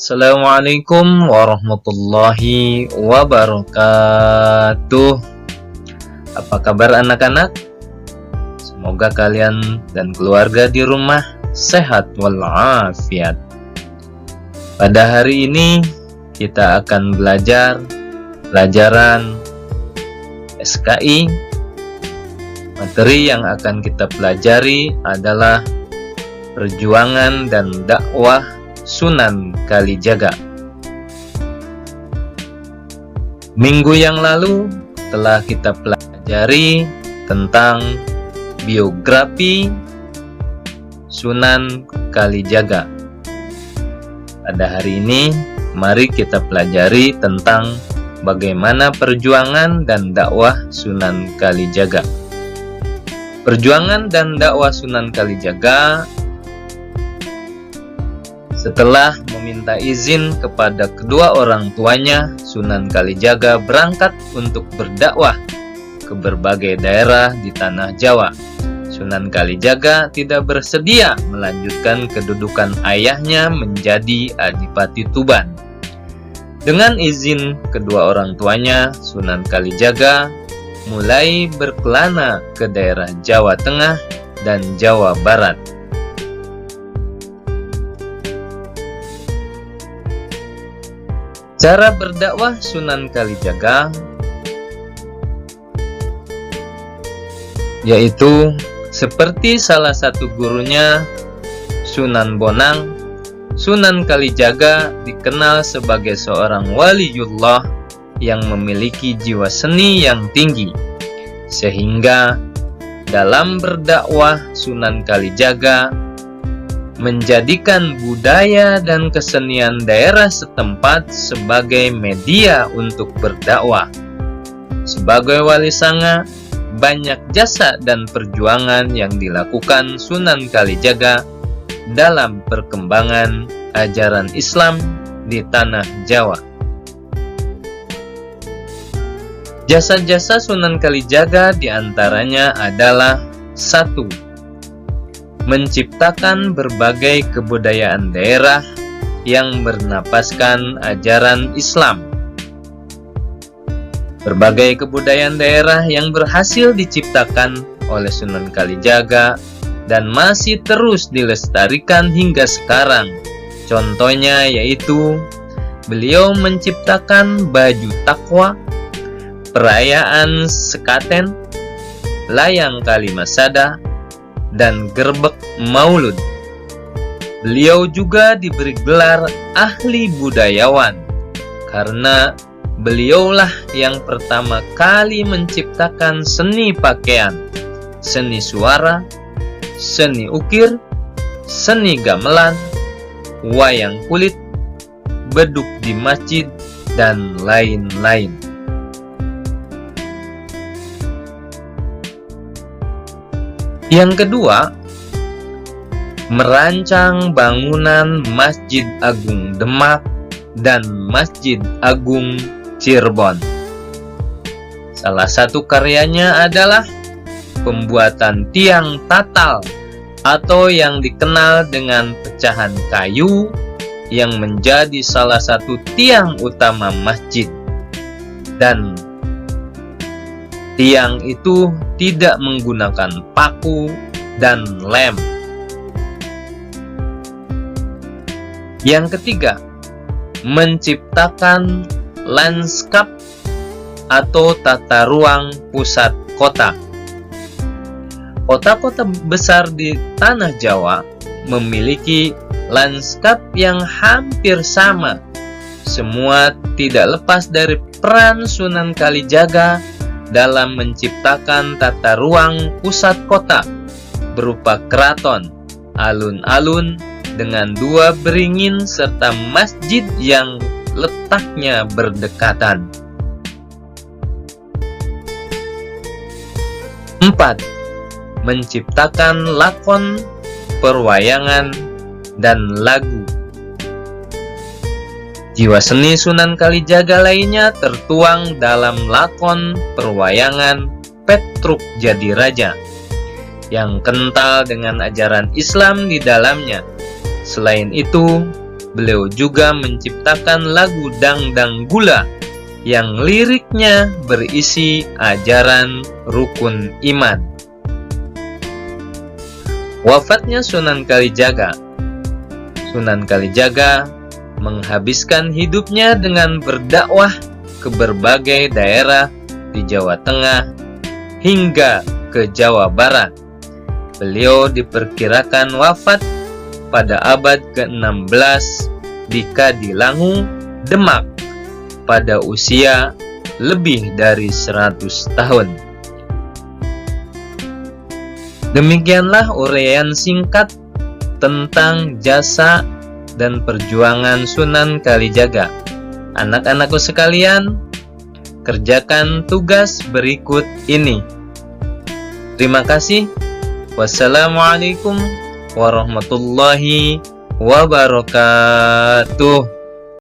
Assalamualaikum warahmatullahi wabarakatuh. Apa kabar anak-anak? Semoga kalian dan keluarga di rumah sehat walafiat. Pada hari ini kita akan belajar pelajaran SKI. Materi yang akan kita pelajari adalah perjuangan dan dakwah Sunan Kalijaga. Minggu yang lalu telah kita pelajari tentang biografi Sunan Kalijaga. Pada hari ini, mari kita pelajari tentang bagaimana perjuangan dan dakwah Sunan Kalijaga. Perjuangan dan dakwah Sunan Kalijaga setelah meminta izin kepada kedua orang tuanya, Sunan Kalijaga berangkat untuk berdakwah ke berbagai daerah di tanah Jawa. Sunan Kalijaga tidak bersedia melanjutkan kedudukan ayahnya menjadi Adipati Tuban. Dengan izin kedua orang tuanya, Sunan Kalijaga mulai berkelana ke daerah Jawa Tengah dan Jawa Barat. Cara berdakwah Sunan Kalijaga yaitu seperti salah satu gurunya, Sunan Bonang. Sunan Kalijaga dikenal sebagai seorang waliullah yang memiliki jiwa seni yang tinggi, sehingga dalam berdakwah Sunan Kalijaga menjadikan budaya dan kesenian daerah setempat sebagai media untuk berdakwah. Sebagai wali sanga, banyak jasa dan perjuangan yang dilakukan Sunan Kalijaga dalam perkembangan ajaran Islam di tanah Jawa. Jasa-jasa Sunan Kalijaga diantaranya adalah 1. Menciptakan berbagai kebudayaan daerah yang bernapaskan ajaran Islam. Berbagai kebudayaan daerah yang berhasil diciptakan oleh Sunan Kalijaga dan masih terus dilestarikan hingga sekarang. Contohnya yaitu beliau menciptakan baju takwa, perayaan sekaten, layang kalimasada, dan gerbek maulud. Beliau juga diberi gelar ahli budayawan karena beliaulah yang pertama kali menciptakan seni pakaian, seni suara, seni ukir, seni gamelan, wayang kulit, beduk di masjid, dan lain-lain. Yang kedua, merancang bangunan Masjid Agung Demak dan Masjid Agung Cirebon. Salah satu karyanya adalah pembuatan tiang tatal atau yang dikenal dengan pecahan kayu yang menjadi salah satu tiang utama masjid. Dan tiang itu tidak menggunakan paku dan lem. Yang ketiga, menciptakan lanskap atau tata ruang pusat kota. Kota-kota besar di tanah Jawa memiliki lanskap yang hampir sama. Semua tidak lepas dari peran Sunan Kalijaga dalam menciptakan tata ruang pusat kota berupa keraton, alun-alun dengan 2 beringin serta masjid yang letaknya berdekatan. 4. Menciptakan lakon, perwayangan, dan lagu. Jiwa seni Sunan Kalijaga lainnya tertuang dalam lakon perwayangan Petruk Jadi Raja yang kental dengan ajaran Islam di dalamnya. Selain itu, beliau juga menciptakan lagu Dangdang Gula yang liriknya berisi ajaran rukun iman. Wafatnya Sunan Kalijaga. Sunan Kalijaga menghabiskan hidupnya dengan berdakwah ke berbagai daerah di Jawa Tengah hingga ke Jawa Barat. Beliau diperkirakan wafat pada abad ke-16 di Kadilangu, Demak, pada usia lebih dari 100 tahun. Demikianlah uraian singkat tentang jasa dan perjuangan Sunan Kalijaga. Anak-anakku sekalian, kerjakan tugas berikut ini. Terima kasih. Wassalamualaikum warahmatullahi wabarakatuh.